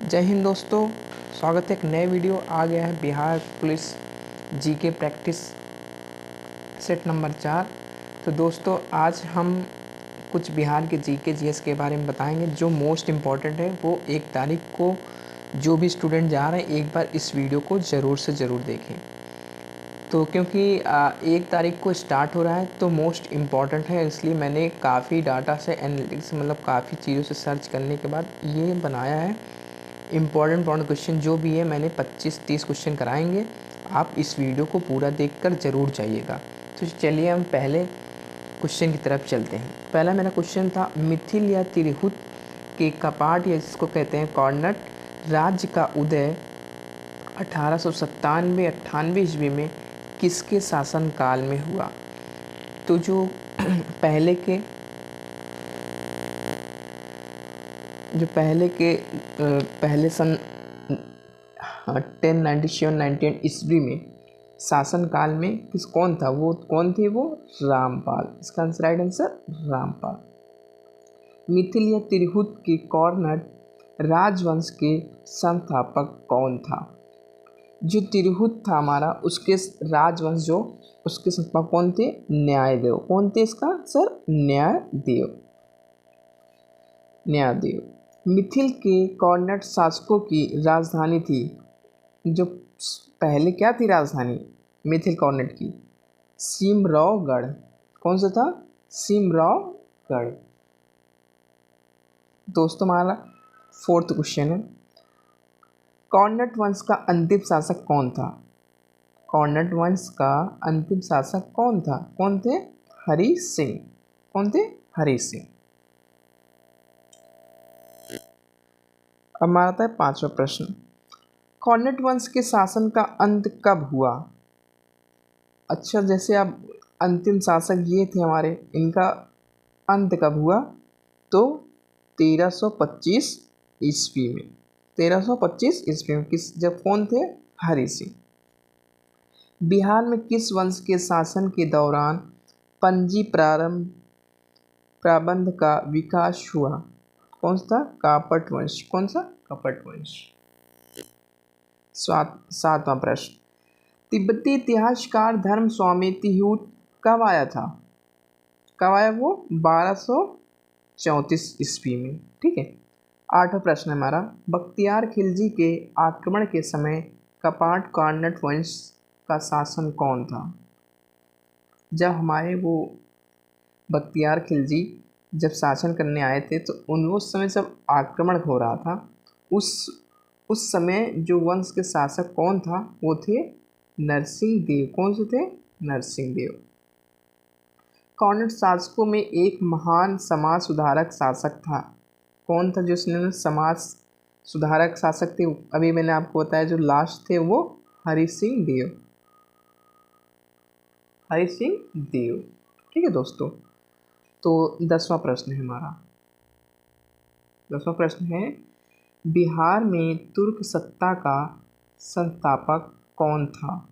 जय हिंद दोस्तों, स्वागत है एक नए वीडियो आ गया है Bihar police GK practice set number 4। तो दोस्तों आज हम कुछ बिहार के जीके जीएस के बारे में बताएंगे जो मोस्ट इम्पॉर्टेंट है। वो 1 तारीख को जो भी स्टूडेंट जा रहे हैं एक बार इस वीडियो को ज़रूर से ज़रूर देखें। तो क्योंकि 1 तारीख को स्टार्ट हो रहा है तो मोस्ट इम्पॉर्टेंट है, इसलिए मैंने काफ़ी डाटा से एनालिटिक्स मतलब काफ़ी चीज़ों से सर्च करने के बाद ये बनाया है। इम्पॉर्टेंट क्वेश्चन जो भी है मैंने 25-30 क्वेश्चन कराएंगे, आप इस वीडियो को पूरा देखकर ज़रूर जाइएगा। तो चलिए हम पहले क्वेश्चन की तरफ चलते हैं। पहला मेरा क्वेश्चन था, मिथिल या तिरहुत के कपाट या जिसको कहते हैं कॉर्नट राज्य का उदय 1897-98 ईस्वी में किसके शासनकाल में हुआ? तो जो पहले के पहले सन 1097-98 ईस्वी में शासनकाल में कौन था? वो कौन थे? वो रामपाल। इसका answer right answer Rampal. Mithil या तिरहुत के कॉर्नट राजवंश के संस्थापक कौन था? जो तिरहुत था हमारा उसके राजवंश जो उसके संस्थापक कौन थे? न्यायदेव। कौन थे? इसका आंसर न्यायदेव। मिथिल के कॉर्नट शासकों की राजधानी थी, जो पहले क्या थी राजधानी मिथिल कॉर्नट की? सिमरौगढ़। कौन सा था? सिमरौगढ़। दोस्तों हमारा 4th क्वेश्चन है, कॉर्नट वंश का अंतिम शासक कौन था? कॉर्नट वंश का अंतिम शासक कौन था? कौन थे? हरि सिंह। कौन थे? हरि सिंह। अब हमारा था 5वां प्रश्न, कॉर्नट वंश के शासन का अंत कब हुआ? अच्छा, जैसे अब अंतिम शासक ये थे हमारे, इनका अंत कब हुआ? तो 1325 ईस्वी में। 1325 ईस्वी में जब कौन थे? हरि सिंह। बिहार में किस वंश के शासन के दौरान पंजी प्रबंध का विकास हुआ? कौन सा? कापट वंश। कौन सा? कपट वंश। 7वां प्रश्न, तिब्बती इतिहासकार धर्म स्वामी तिहुत कब आया था? कब आया वो? 1234 ईस्वी में। ठीक है। 8वां प्रश्न हमारा, बख्तियार खिलजी के आक्रमण के समय कपाट कॉर्नट वंश का शासन कौन था? जब हमारे वो बख्तियार खिलजी जब शासन करने आए थे तो उस समय जब आक्रमण हो रहा था उस समय जो वंश के शासक कौन था? वो थे नरसिंह देव। कौन से थे? नरसिंह देव। कॉर्नट शासकों में एक महान समाज सुधारक शासक था। कौन था जिसने समाज सुधारक शासक थे? अभी मैंने आपको बताया जो लास्ट थे वो हरि सिंह देव। हरि सिंह देव। ठीक है दोस्तों। तो 10वां प्रश्न है हमारा। 10वां प्रश्न है, बिहार में तुर्क सत्ता का संस्थापक कौन था?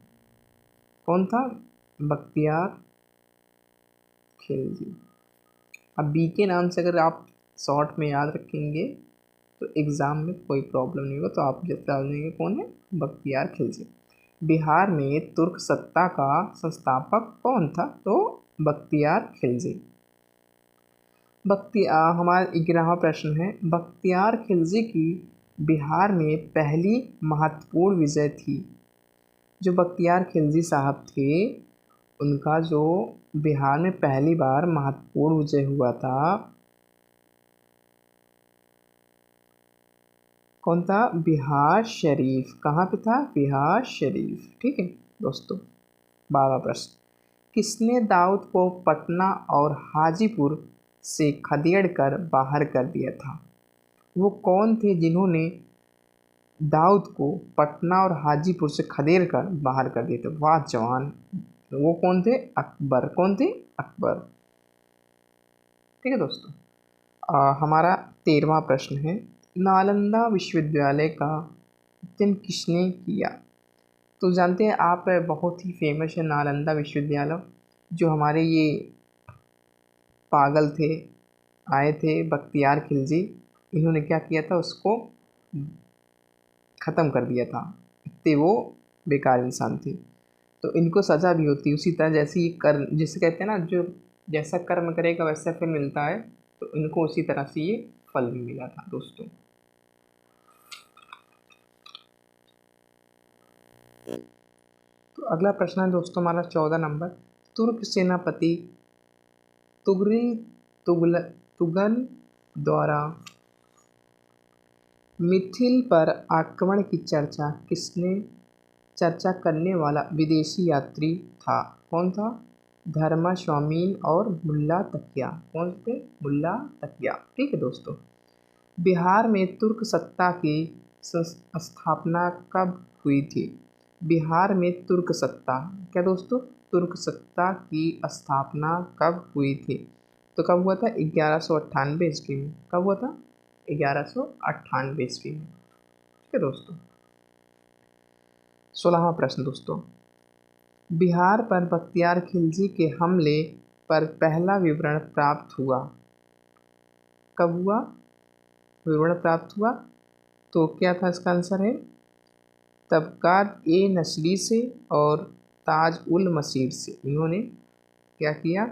कौन था? बख्तियार खिलजी। अब बी के नाम से अगर आप शॉर्ट में याद रखेंगे तो एग्ज़ाम में कोई प्रॉब्लम नहीं होगा, तो आप बता देंगे कौन है? बख्तियार खिलजी। बिहार में तुर्क सत्ता का संस्थापक कौन था? तो बख्तियार खिलजी। हमारा 11वां प्रश्न है, बख्तियार खिलजी की बिहार में पहली महत्वपूर्ण विजय थी। जो बख्तियार खिलजी साहब थे उनका जो बिहार में पहली बार महत्वपूर्ण विजय हुआ था कौन था? बिहार शरीफ। कहाँ पे था? बिहार शरीफ। ठीक है दोस्तों। 12वां प्रश्न, किसने दाऊद को पटना और हाजीपुर से खदेड़ कर बाहर कर दिया था? वो कौन थे जिन्होंने दाऊद को पटना और हाजीपुर से खदेड़ कर बाहर कर दिए थे? वाह जवान! वो कौन थे? अकबर। कौन थे? अकबर। ठीक है दोस्तों। हमारा 13वां प्रश्न है, नालंदा विश्वविद्यालय का अध्ययन किसने किया? तो जानते हैं आप, बहुत ही फेमस है नालंदा विश्वविद्यालय। जो हमारे ये पागल थे, आए थे बख्तियार खिलजी, इन्होंने क्या किया था? उसको ख़त्म कर दिया था, इतने वो बेकार इंसान थे। तो इनको सज़ा भी होती है उसी तरह जैसी ये कर्म, जिसे कहते हैं ना, जो जैसा कर्म करेगा वैसा फल मिलता है, तो इनको उसी तरह से ये फल भी मिला था दोस्तों। तो अगला प्रश्न है दोस्तों हमारा 14 नंबर। तुर्क सेनापति तुगन द्वारा मिथिल पर आक्रमण की चर्चा करने वाला विदेशी यात्री था, कौन था? धर्मास्वामीन और मुल्ला तकिया। कौन थे? मुल्ला तकिया। ठीक है दोस्तों। बिहार में तुर्क सत्ता की स्थापना कब हुई थी? बिहार में तुर्क सत्ता, क्या दोस्तों? तुर्क सत्ता की स्थापना कब हुई थी? तो कब हुआ था? 1198 ईस्वी में। कब हुआ था? 1198 ईस्वी में। ठीक है दोस्तों। 16वां प्रश्न दोस्तों। बिहार पर बख्तियार खिलजी के हमले पर पहला विवरण प्राप्त हुआ, कब हुआ? विवरण प्राप्त हुआ, तो क्या था इसका आंसर? है तबकात ए नसरी से और ताज उल मसीर से इन्होंने क्या किया?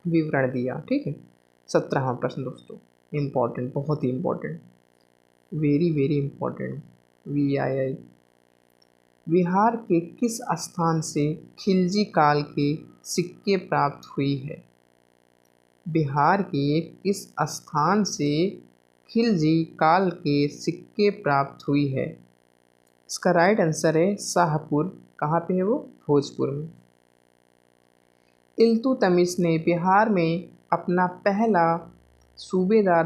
विवरण दिया। ठीक है। 17वां प्रश्न दोस्तों, इम्पोर्टेंट, बहुत ही important, very very important. VII। Bihar के किस स्थान से खिलजी काल के सिक्के प्राप्त हुई है? बिहार के किस स्थान से खिलजी काल के सिक्के प्राप्त हुई है? इसका राइट आंसर है शाहपुर। कहाँ पे है वो? भोजपुर में। इल्तुतमिश ने बिहार में अपना पहला सूबेदार